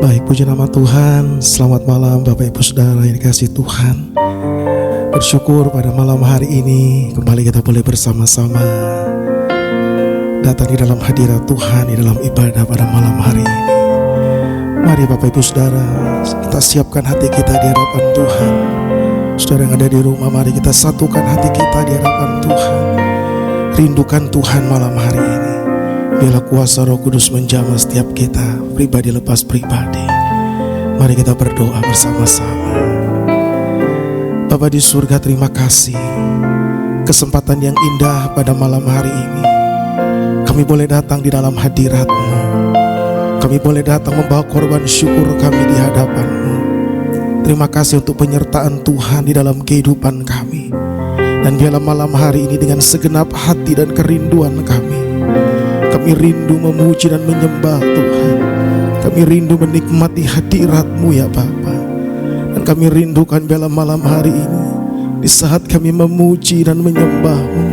Baik, puji nama Tuhan. Selamat malam Bapak Ibu Saudara yang dikasihi Tuhan. Bersyukur pada malam hari ini kembali kita boleh bersama-sama datang di dalam hadirat Tuhan, di dalam ibadah pada malam hari ini. Mari Bapak Ibu Saudara, kita siapkan hati kita di hadapan Tuhan. Saudara yang ada di rumah, mari kita satukan hati kita di hadapan Tuhan. Rindukan Tuhan malam hari ini. Biarlah kuasa Roh Kudus menjamah setiap kita, pribadi lepas pribadi. Mari kita berdoa bersama-sama. Bapa di surga, terima kasih kesempatan yang indah pada malam hari ini. Kami boleh datang di dalam hadirat-Mu. Kami boleh datang membawa korban syukur kami di hadapan-Mu. Terima kasih untuk penyertaan Tuhan di dalam kehidupan kami. Dan biarlah malam hari ini dengan segenap hati dan kerinduan kami rindu memuji dan menyembah Tuhan. Kami rindu menikmati hadirat-Mu ya Bapa. Dan kami rindukan biarlah malam hari ini, di saat kami memuji dan menyembah-Mu,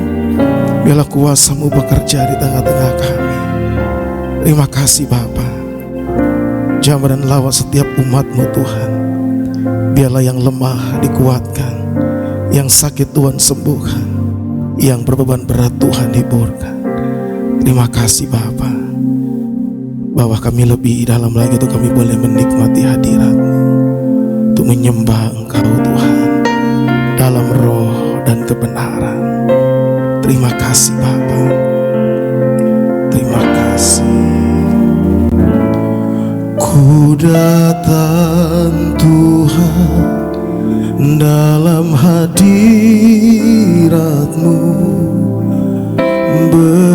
biarlah kuasa-Mu bekerja di tengah-tengah kami. Terima kasih Bapa. Jamah dan lawat setiap umat-Mu Tuhan. Biarlah yang lemah dikuatkan, yang sakit Tuhan sembuhkan, yang berbeban berat Tuhan hiburkan. Terima kasih Bapa, bahwa kami lebih dalam lagi untuk kami boleh menikmati hadirat-Mu, untuk menyembah Engkau Tuhan dalam roh dan kebenaran. Terima kasih Bapa. Terima kasih. Ku datang Tuhan dalam hadirat-Mu,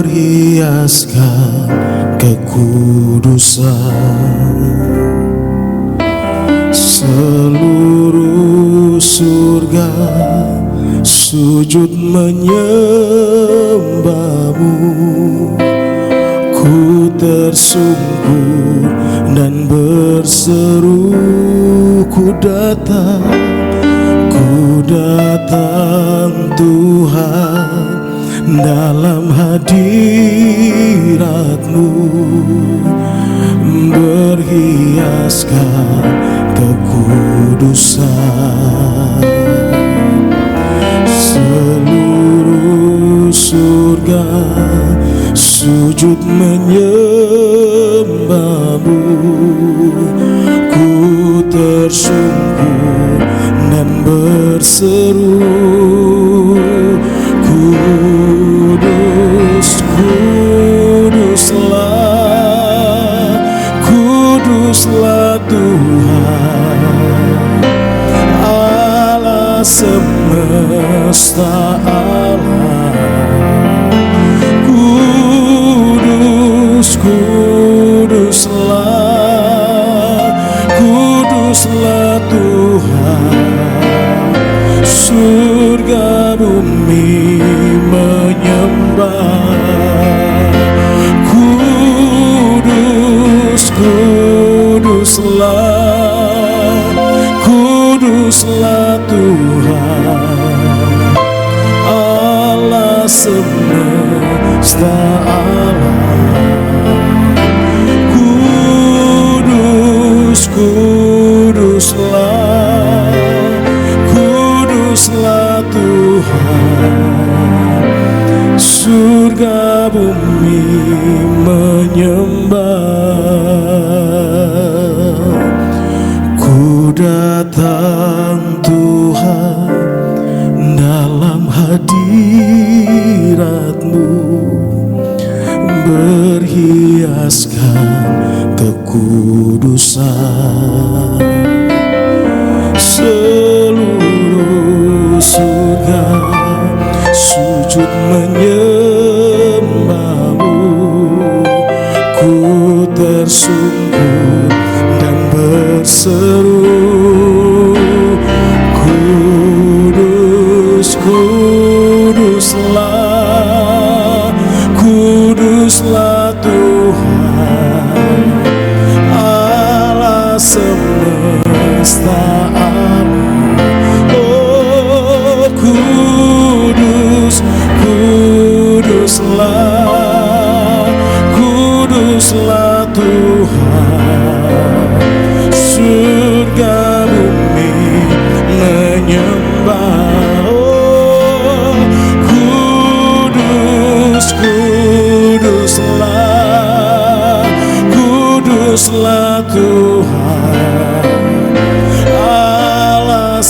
berhiaskan kekudusan. Seluruh surga sujud menyembah-Mu. Ku tersungkur dan berseru, ku datang Tuhan dalam hadirat-Mu, berhiaskan kekudusan. Seluruh surga sujud menyembah-Mu. Ku tersungkur dan berseru, Kuduslah Tuhan Allah semesta alam. Kuduslah Tuhan, surga bumi menyembah. Kuduslah Tuhan Allah semesta alam. Kuduslah Tuhan, surga bumi menyembah. Ku datang Tuhan dalam hadirat-Mu, berhiaskan kekudusan. Seluruh surga sujud menyembah-Mu. Ku tersungkur dan berseru, Kuduslah Tuhan Allah semesta alam. Oh kuduslah Tuhan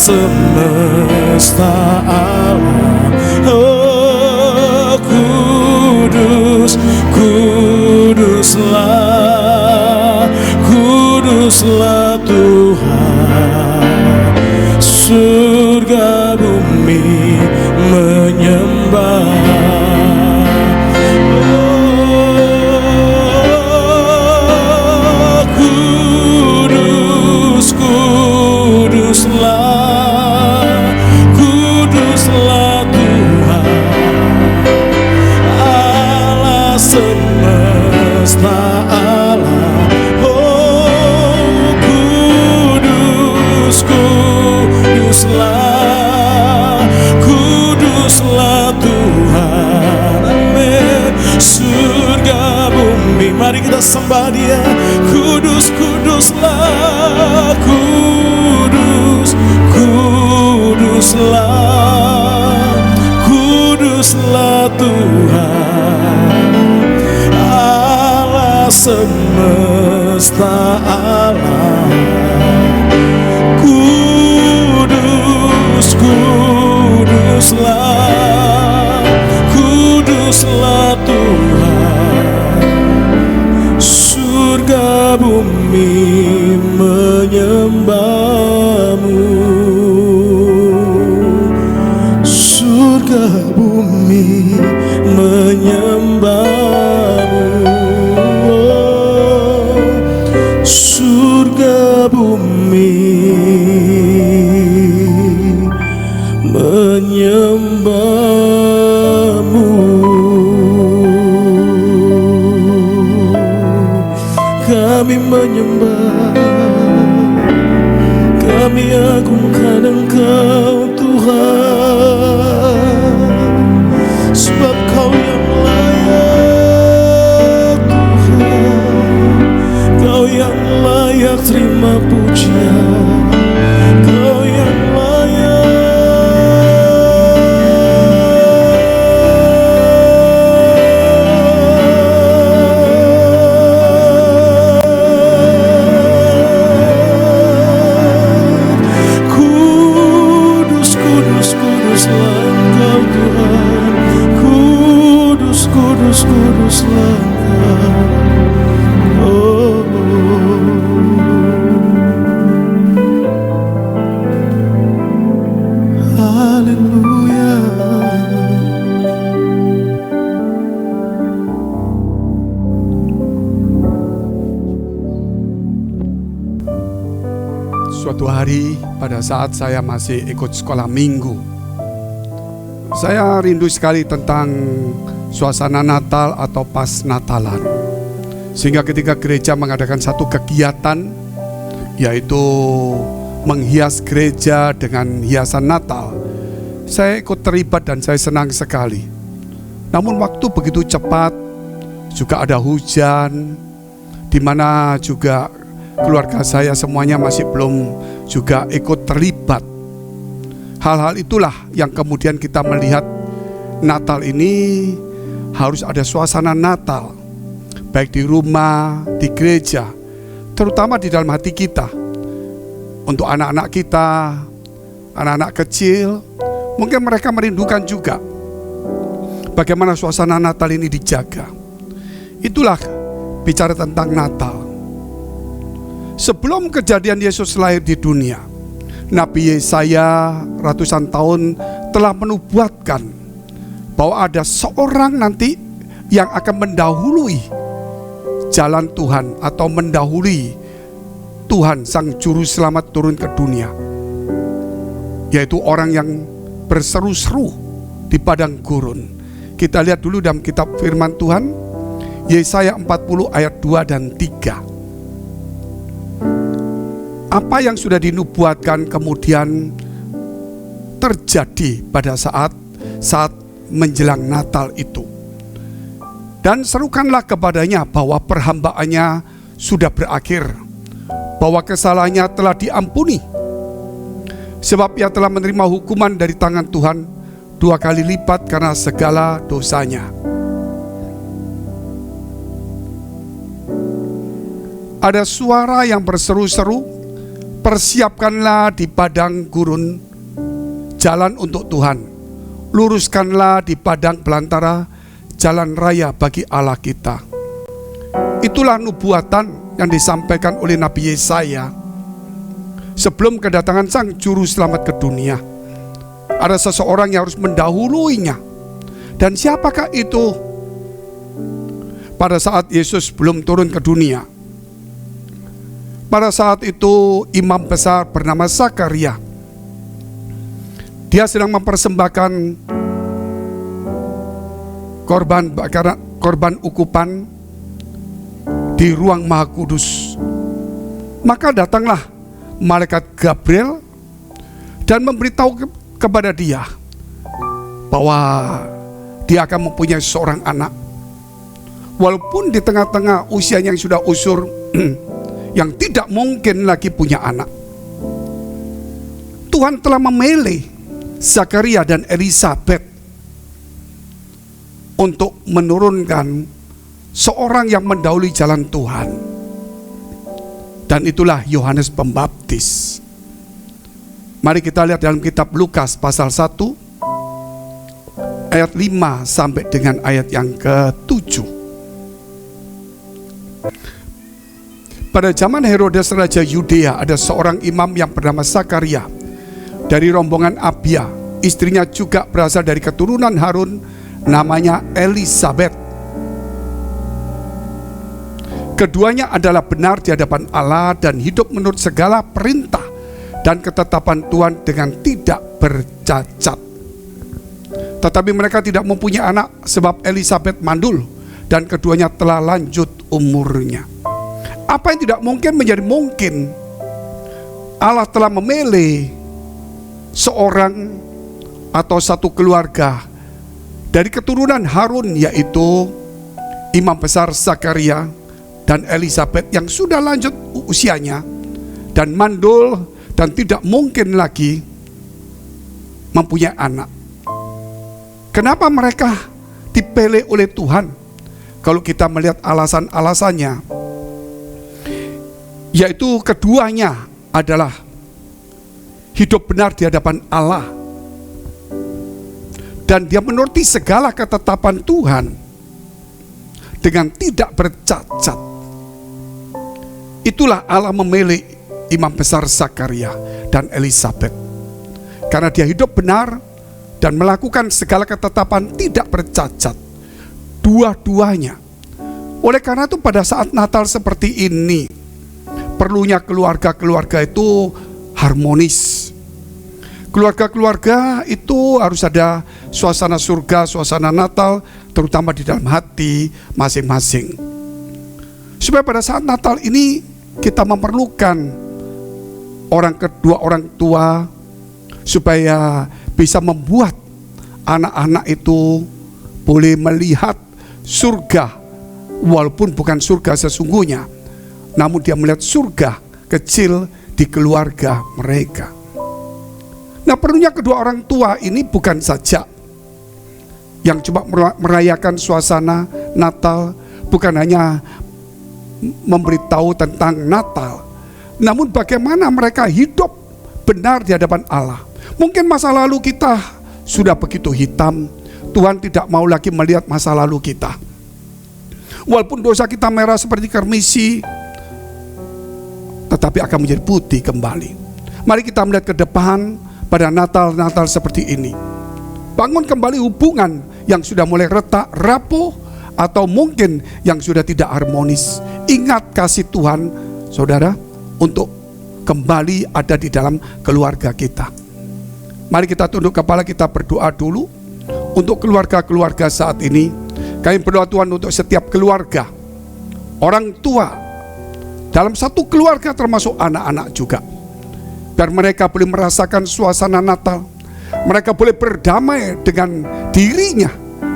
semesta alam. Oh kudus, kuduslah, kuduslah Tuhan. Surga bumi menyembah. Mari kita sembah Dia. Kudus, kuduslah, kudus, kuduslah, kuduslah Tuhan Allah semesta alam. Kudus, kuduslah, kuduslah Tuhan. Surga bumi menyembahmu. Surga bumi menyembahmu. Surga bumi menyembahmu. Kami menyembah, kami agungkan Engkau Tuhan, sebab Kau yang layak Tuhan. Kau yang layak terima pujian, Kau yang layak. Kuduslah Engkau. Oh, haleluya. Suatu hari pada saat saya masih ikut sekolah minggu, saya rindu sekali tentang suasana Natal atau pas Natalan. Sehingga ketika gereja mengadakan satu kegiatan, yaitu menghias gereja dengan hiasan Natal, saya ikut terlibat dan saya senang sekali. Namun waktu begitu cepat, juga ada hujan, di mana juga keluarga saya semuanya masih belum juga ikut terlibat. Hal-hal itulah yang kemudian kita melihat Natal ini harus ada suasana Natal, baik di rumah, di gereja, terutama di dalam hati kita. Untuk anak-anak kita, anak-anak kecil, mungkin mereka merindukan juga bagaimana suasana Natal ini dijaga. Itulah bicara tentang Natal. Sebelum kejadian Yesus lahir di dunia, Nabi Yesaya ratusan tahun telah menubuatkan bahwa ada seorang nanti yang akan mendahului jalan Tuhan atau mendahului Tuhan Sang Juru Selamat turun ke dunia, yaitu orang yang berseru-seru di padang gurun. Kita lihat dulu dalam kitab firman Tuhan Yesaya 40 ayat 2 dan 3. Apa yang sudah dinubuatkan kemudian terjadi pada saat menjelang Natal itu. Dan serukanlah kepadanya bahwa perhambaannya sudah berakhir, bahwa kesalahannya telah diampuni, sebab ia telah menerima hukuman dari tangan Tuhan 2 kali lipat karena segala dosanya. Ada suara yang berseru-seru Persiapkanlah di padang gurun jalan untuk Tuhan. Luruskanlah di padang belantara jalan raya bagi Allah kita. Itulah nubuatan yang disampaikan oleh Nabi Yesaya sebelum kedatangan Sang Juru Selamat ke dunia. Ada seseorang yang harus mendahuluinya. Dan siapakah itu? Pada saat Yesus belum turun ke dunia, pada saat itu imam besar bernama Zakaria, dia sedang mempersembahkan korban ukupan di ruang Maha Kudus. Maka datanglah malaikat Gabriel dan memberitahu kepada dia bahwa dia akan mempunyai seorang anak. Walaupun di tengah-tengah usianya yang sudah usur, yang tidak mungkin lagi punya anak, Tuhan telah memilih Zakaria dan Elisabet untuk menurunkan seorang yang mendahului jalan Tuhan. Dan itulah Yohanes Pembaptis. Mari kita lihat dalam kitab Lukas pasal 1 ayat 5 sampai dengan ayat yang ke-7. Pada zaman Herodes Raja Yudea, ada seorang imam yang bernama Zakaria dari rombongan Abia. Istrinya juga berasal dari keturunan Harun, namanya Elisabet. Keduanya adalah benar di hadapan Allah dan hidup menurut segala perintah dan ketetapan Tuhan dengan tidak bercacat. Tetapi mereka tidak mempunyai anak sebab Elisabet mandul dan keduanya telah lanjut umurnya. Apa yang tidak mungkin menjadi mungkin. Allah telah memilih seorang atau satu keluarga dari keturunan Harun, yaitu imam besar Zakaria dan Elisabet yang sudah lanjut usianya dan mandul dan tidak mungkin lagi mempunyai anak. Kenapa mereka dipilih oleh Tuhan? Kalau kita melihat alasan-alasannya, yaitu keduanya adalah hidup benar di hadapan Allah dan dia menuruti segala ketetapan Tuhan dengan tidak bercacat. Itulah Allah memilih imam besar Zakaria dan Elisabet karena dia hidup benar dan melakukan segala ketetapan tidak bercacat, dua-duanya. Oleh karena itu pada saat Natal seperti ini, perlunya keluarga-keluarga itu harmonis. Keluarga-keluarga itu harus ada suasana surga, suasana Natal, terutama di dalam hati masing-masing. Supaya pada saat Natal ini kita memerlukan kedua orang tua supaya bisa membuat anak-anak itu boleh melihat surga, walaupun bukan surga sesungguhnya, namun dia melihat surga kecil di keluarga mereka. Nah, perlunya kedua orang tua ini bukan saja yang cuma merayakan suasana Natal, bukan hanya memberitahu tentang Natal, namun bagaimana mereka hidup benar di hadapan Allah. Mungkin masa lalu kita sudah begitu hitam, Tuhan tidak mau lagi melihat masa lalu kita. Walaupun dosa kita merah seperti kermisi, tetapi akan menjadi putih kembali. Mari kita melihat ke depan pada Natal-Natal seperti ini. Bangun kembali hubungan yang sudah mulai retak, rapuh, atau mungkin yang sudah tidak harmonis. Ingat kasih Tuhan, saudara, untuk kembali ada di dalam keluarga kita. Mari kita tunduk kepala, kita berdoa dulu untuk keluarga-keluarga saat ini. Kami berdoa Tuhan untuk setiap keluarga, orang tua dalam satu keluarga termasuk anak-anak juga, biar mereka boleh merasakan suasana Natal. Mereka boleh berdamai dengan dirinya,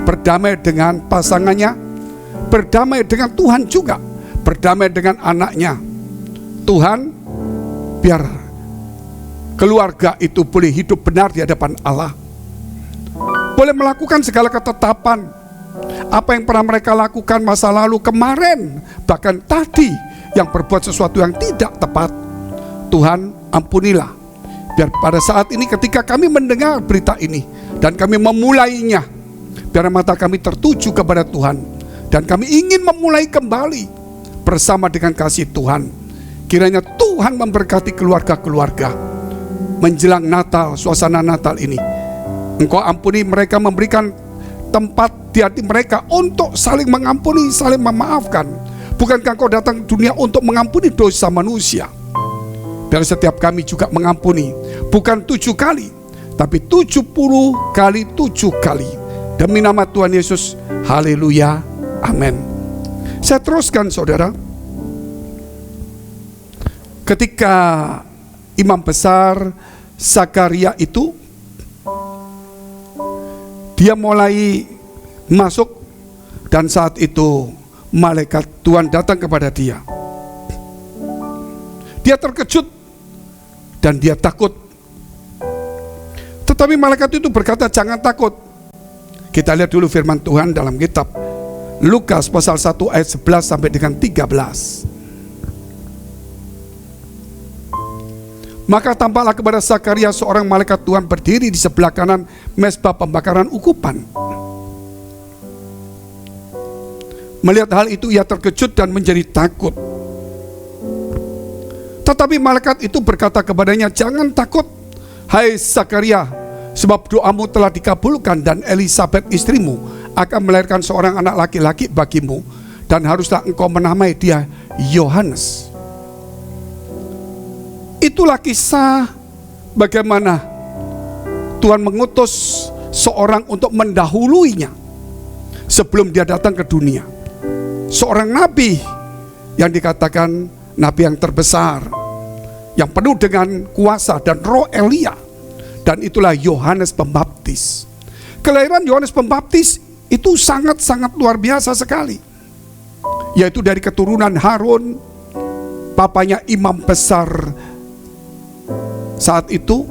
berdamai dengan pasangannya, berdamai dengan Tuhan juga, berdamai dengan anaknya. Tuhan, biar keluarga itu boleh hidup benar di hadapan Allah, boleh melakukan segala ketetapan apa yang pernah mereka lakukan masa lalu, kemarin, bahkan tadi yang berbuat sesuatu yang tidak tepat. Tuhan, Ampunilah. Biar pada saat ini ketika kami mendengar berita ini dan kami memulainya, biar mata kami tertuju kepada Tuhan dan kami ingin memulai kembali bersama dengan kasih Tuhan. Kiranya Tuhan memberkati keluarga-keluarga menjelang Natal, suasana Natal ini. Engkau ampuni mereka, memberikan tempat di hati mereka untuk saling mengampuni, saling memaafkan. Bukankah Engkau datang ke dunia untuk mengampuni dosa manusia? Biar setiap kami juga mengampuni, bukan 7 kali, tapi 70 kali 7 kali. Demi nama Tuhan Yesus, haleluya, amin. Saya teruskan saudara. Ketika imam besar Zakaria itu, dia mulai masuk, dan saat itu malaikat Tuhan datang kepada dia. Dia terkejut dan dia takut. Tetapi malaikat itu berkata, jangan takut. Kita lihat dulu firman Tuhan dalam kitab Lukas pasal 1 ayat 11 sampai dengan 13. Maka tampaklah kepada Zakaria seorang malaikat Tuhan berdiri di sebelah kanan mezbah pembakaran ukupan. Melihat hal itu ia terkejut dan menjadi takut. Tetapi malaikat itu berkata kepadanya, jangan takut, hai Zakaria, sebab doamu telah dikabulkan dan Elisabet istrimu akan melahirkan seorang anak laki-laki bagimu, dan haruslah engkau menamai dia Yohanes. Itulah kisah bagaimana Tuhan mengutus seorang untuk mendahuluinya sebelum dia datang ke dunia. Seorang nabi yang dikatakan nabi yang terbesar, yang penuh dengan kuasa dan roh Elia. Dan itulah Yohanes Pembaptis. Kelahiran Yohanes Pembaptis itu sangat-sangat luar biasa sekali, yaitu dari keturunan Harun, papanya imam besar saat itu.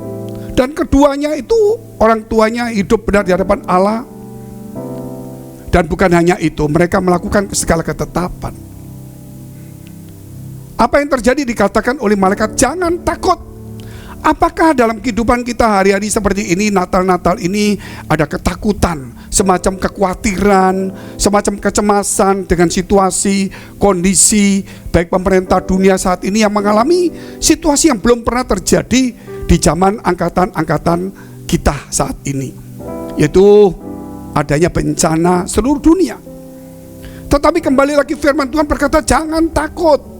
Dan keduanya itu orang tuanya hidup benar di hadapan Allah. Dan bukan hanya itu, mereka melakukan segala ketetapan. Apa yang terjadi dikatakan oleh malaikat, jangan takut. Apakah dalam kehidupan kita hari-hari seperti ini, Natal-Natal ini, ada ketakutan, semacam kekhawatiran, semacam kecemasan dengan situasi, kondisi, baik pemerintah dunia saat ini yang mengalami situasi yang belum pernah terjadi di zaman angkatan-angkatan kita saat ini, yaitu adanya bencana seluruh dunia. Tetapi kembali lagi firman Tuhan berkata, jangan takut.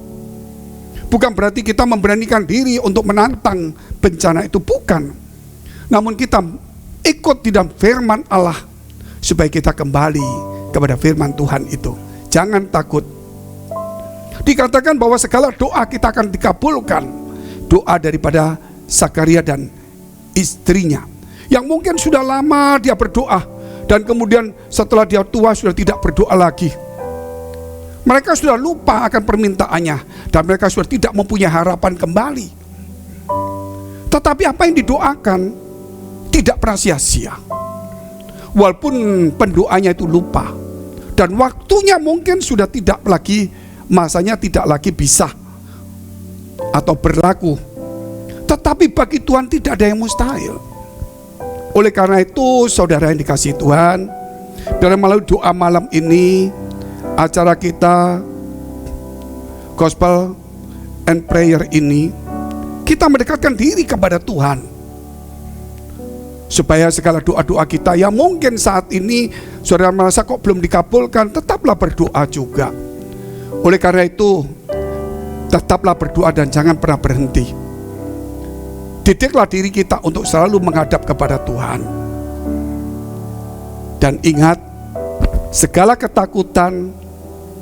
Bukan berarti kita memberanikan diri untuk menantang bencana itu, bukan. Namun kita ikut di dalam firman Allah supaya kita kembali kepada firman Tuhan itu. Jangan takut. Dikatakan bahwa segala doa kita akan dikabulkan. Doa daripada Zakaria dan istrinya, yang mungkin sudah lama dia berdoa, dan kemudian setelah dia tua sudah tidak berdoa lagi. Mereka sudah lupa akan permintaannya, dan mereka sudah tidak mempunyai harapan kembali. Tetapi apa yang didoakan tidak pernah sia-sia. Walaupun pendoanya itu lupa, dan waktunya mungkin sudah tidak lagi, masanya tidak lagi bisa atau berlaku. Tetapi bagi Tuhan tidak ada yang mustahil. Oleh karena itu, saudara yang dikasihi Tuhan, dalam melalui doa malam ini, acara kita Gospel and Prayer ini, kita mendekatkan diri kepada Tuhan, supaya segala doa-doa kita yang mungkin saat ini saudara merasa kok belum dikabulkan, tetaplah berdoa juga. Oleh karena itu, tetaplah berdoa dan jangan pernah berhenti. Didiklah diri kita untuk selalu menghadap kepada Tuhan. Dan ingat, segala ketakutan,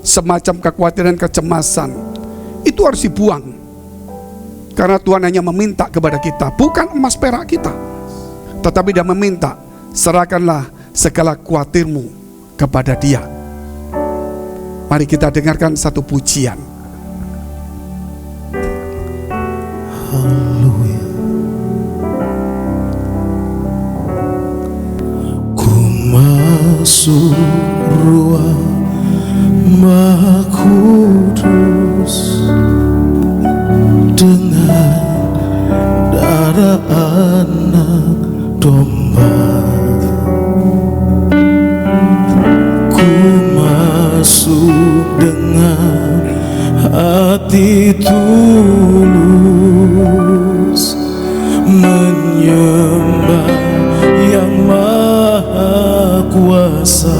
semacam kekhawatiran, kecemasan, itu harus dibuang. Karena Tuhan hanya meminta kepada kita, bukan emas perak kita, tetapi Dia meminta, serahkanlah segala khawatirmu kepada Dia. Mari kita dengarkan satu pujian. Haleluya. Ku masuk ruang Maha Kudus dengan darah anak domba. Ku masuk dengan hati tulus, menyembah yang maha kuasa.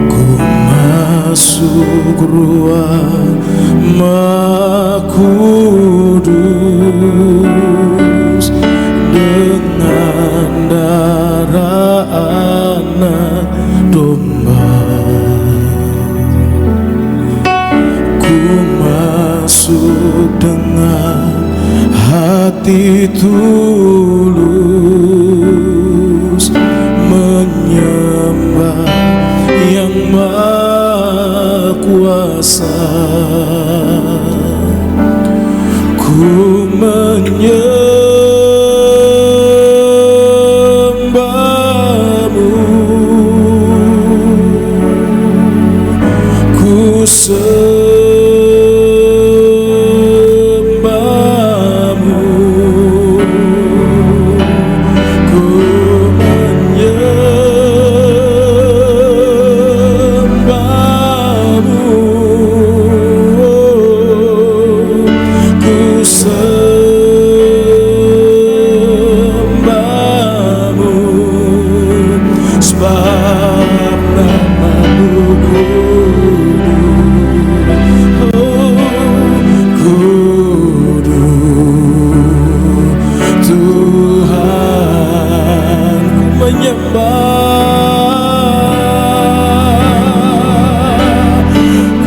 Ku masuk ruang Maha Kudus dengan darah anak domba. Ku masuk dengan hati tulus, menyembah yang maha kuasa. Ku menyembah-Mu, ku sembah-Mu, ku menyembah-Mu, ku sembah-Mu, sebab nama-Mu kudus. Tuhan, ku menyembah,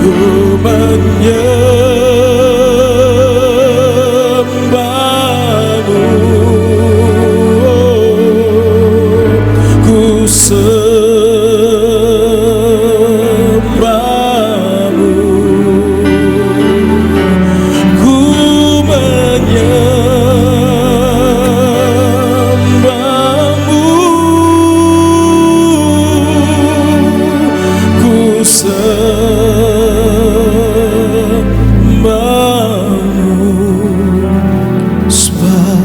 ku menyembah-Mu, ku sembah-Mu, ku menyembah-Mu, ku sembah-Mu, sebab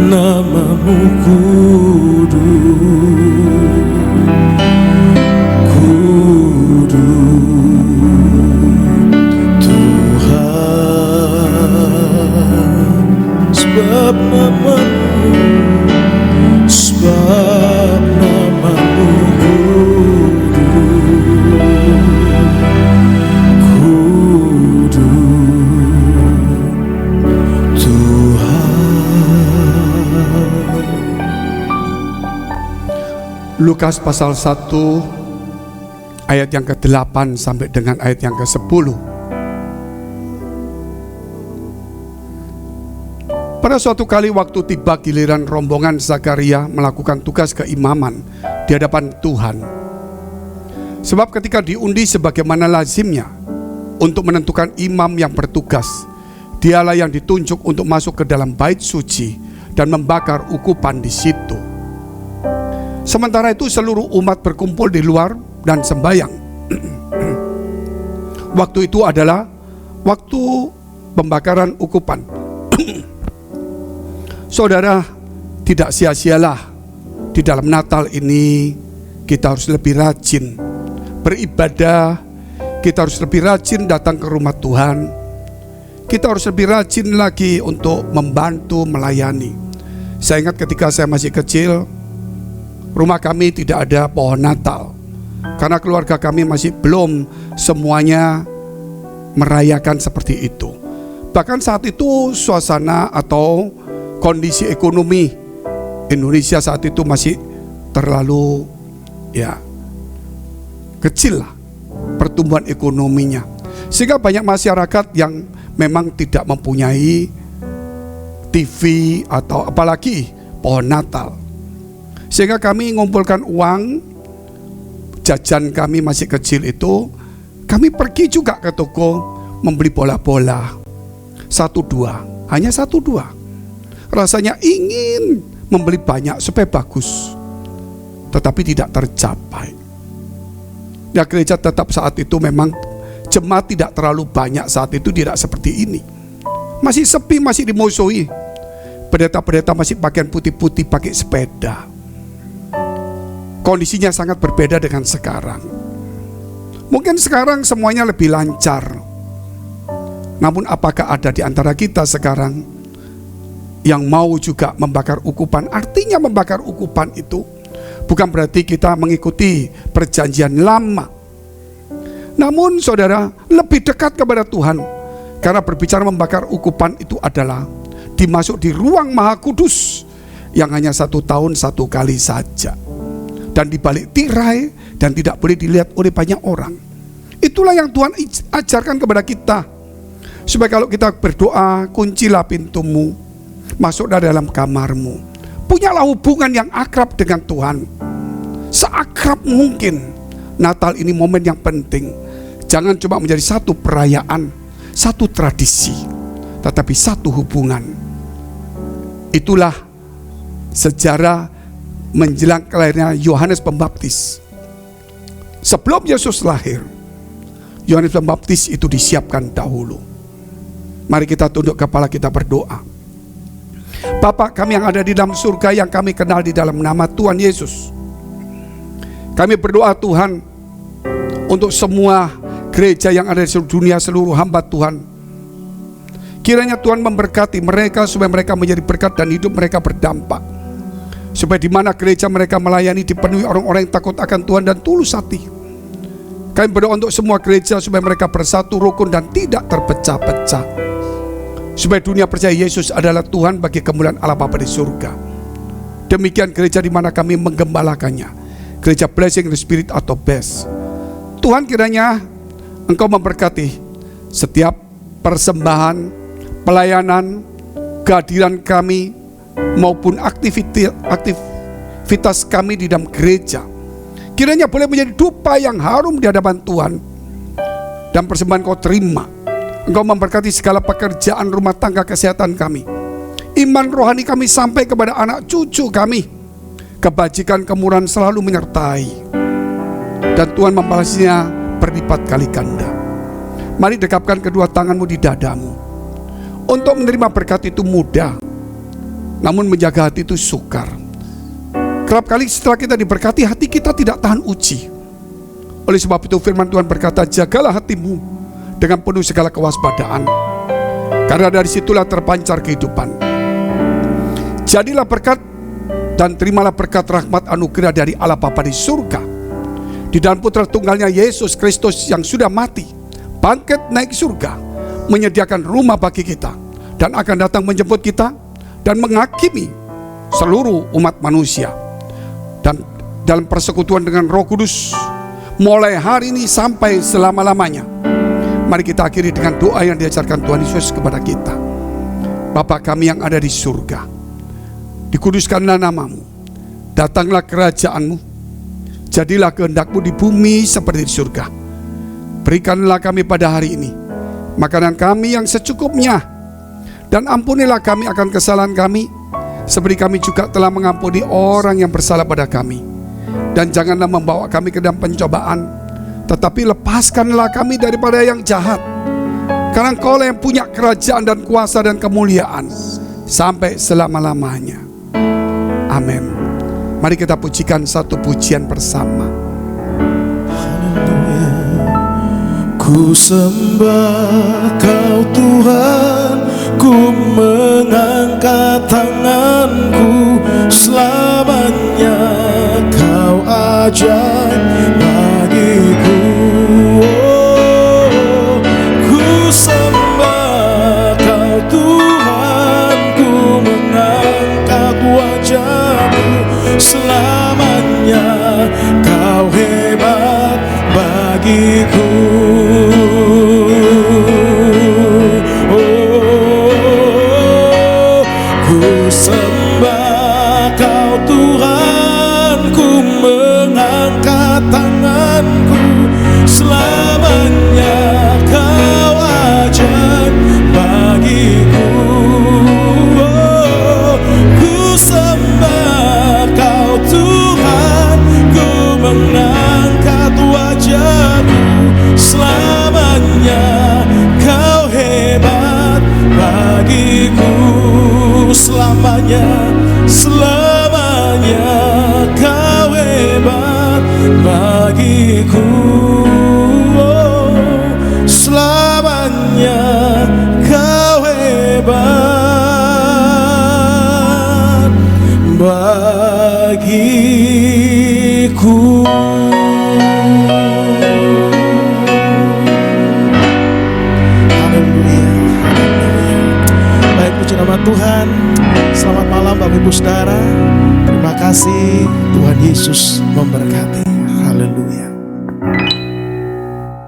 nama-Mu kudus. Tuhan, sebab nama-Mu kudus. Tuhan. Lukas pasal 1 ayat yang ke-8 sampai dengan ayat yang ke-10. Pada suatu kali waktu tiba giliran rombongan Zakaria melakukan tugas keimaman di hadapan Tuhan. Sebab ketika diundi sebagaimana lazimnya untuk menentukan imam yang bertugas, dialah yang ditunjuk untuk masuk ke dalam bait suci dan membakar ukupan di situ. Sementara itu seluruh umat berkumpul di luar dan sembahyang. Waktu itu adalah waktu pembakaran ukupan. Saudara, tidak sia-sialah di dalam Natal ini kita harus lebih rajin beribadah, kita harus lebih rajin datang ke rumah Tuhan, kita harus lebih rajin lagi untuk membantu melayani. Saya ingat ketika saya masih kecil, rumah kami tidak ada pohon Natal karena keluarga kami masih belum semuanya merayakan seperti itu. Bahkan saat itu suasana atau kondisi ekonomi Indonesia saat itu masih terlalu kecil lah pertumbuhan ekonominya, sehingga banyak masyarakat yang memang tidak mempunyai TV atau apalagi pohon Natal. Sehingga kami mengumpulkan uang jajan kami masih kecil itu, kami pergi juga ke toko membeli bola-bola 1-2, hanya 1-2. Rasanya ingin membeli banyak supaya bagus, tetapi tidak tercapai. Ya, gereja tetap saat itu memang jemaat tidak terlalu banyak saat itu, tidak seperti ini. masih sepi, masih dimusuhi. Pendeta-pendeta masih pakaian putih-putih, pakai sepeda. Kondisinya sangat berbeda dengan sekarang. Mungkin sekarang semuanya lebih lancar. Namun apakah ada di antara kita sekarang yang mau juga membakar ukupan? Artinya membakar ukupan itu bukan berarti kita mengikuti perjanjian lama. Namun saudara, lebih dekat kepada Tuhan. Karena berbicara membakar ukupan itu adalah dimasuk di ruang maha kudus yang hanya 1 tahun 1 kali saja, dan dibalik tirai dan tidak boleh dilihat oleh banyak orang. Itulah yang Tuhan ajarkan kepada kita, supaya kalau kita berdoa, kuncilah pintumu, masuklah dalam kamarmu, punyalah hubungan yang akrab dengan Tuhan, seakrab mungkin. Natal ini momen yang penting. Jangan cuma menjadi satu perayaan, satu tradisi, tetapi satu hubungan. Itulah sejarah menjelang kelahirannya Yohanes Pembaptis. Sebelum Yesus lahir, Yohanes Pembaptis itu disiapkan dahulu. Mari kita tunduk kepala, kita berdoa. Bapa kami yang ada di dalam surga, yang kami kenal di dalam nama Tuhan Yesus, kami berdoa Tuhan untuk semua gereja yang ada di seluruh dunia, seluruh hamba Tuhan. Kiranya Tuhan memberkati mereka supaya mereka menjadi berkat dan hidup mereka berdampak. Supaya di mana gereja mereka melayani dipenuhi orang-orang yang takut akan Tuhan dan tulus hati. Kami berdoa untuk semua gereja supaya mereka bersatu, rukun dan tidak terpecah-pecah. Supaya dunia percaya Yesus adalah Tuhan bagi kemuliaan Allah Bapa di surga. Demikian gereja di mana kami menggembalakannya, gereja Blessing the Spirit atau BES. Tuhan, kiranya Engkau memberkati setiap persembahan, pelayanan, kehadiran kami, maupun aktivitas kami di dalam gereja. Kiranya boleh menjadi dupa yang harum di hadapan Tuhan, dan persembahan Kau terima. Engkau memberkati segala pekerjaan rumah tangga, kesehatan kami, iman rohani kami sampai kepada anak cucu kami. Kebajikan, kemurahan selalu menyertai, dan Tuhan membalasnya berlipat kali ganda. Mari dekapkan kedua tanganmu di dadamu. Untuk menerima berkat itu mudah, namun menjaga hati itu sukar. Kerap kali setelah kita diberkati, hati kita tidak tahan uji. Oleh sebab itu firman Tuhan berkata, jagalah hatimu dengan penuh segala kewaspadaan, karena dari situlah terpancar kehidupan. Jadilah berkat dan terimalah berkat rahmat anugerah dari Allah Bapa di surga, di dalam Putra Tunggalnya Yesus Kristus yang sudah mati, bangkit naik surga, menyediakan rumah bagi kita, dan akan datang menjemput kita dan menghakimi seluruh umat manusia. Dan dalam persekutuan dengan Roh Kudus mulai hari ini sampai selama-lamanya. Mari kita akhiri dengan doa yang diajarkan Tuhan Yesus kepada kita. Bapa kami yang ada di surga, dikuduskanlah namamu, datanglah kerajaanmu, jadilah kehendak-Mu di bumi seperti di surga. Berikanlah kami pada hari ini makanan kami yang secukupnya, dan ampunilah kami akan kesalahan kami, seperti kami juga telah mengampuni orang yang bersalah pada kami. Dan janganlah membawa kami ke dalam pencobaan, tetapi lepaskanlah kami daripada yang jahat. Karena Engkaulah yang punya kerajaan dan kuasa dan kemuliaan sampai selama-lamanya. Amin. Mari kita pujikan satu pujian bersama. Ku sembah Kau Tuhan, ku mengangkat tanganku, selamanya Kau ajaib bagiku. Oh, ku sembah Kau Tuhan, ku mengangkat wajah-Mu, selamanya Kau hebat bagiku. Selamanya Kau ajaib bagiku. Oh, ku sembah Kau Tuhan, ku mengangkat wajah-Mu, selamanya Kau hebat bagiku. bagiku, oh, selamanya kau hebat bagiku. Haleluya, haleluya. Baik, puji nama Tuhan. Selamat malam Bapak Ibu Saudara. Terima kasih, Tuhan Yesus memberkati. Haleluya.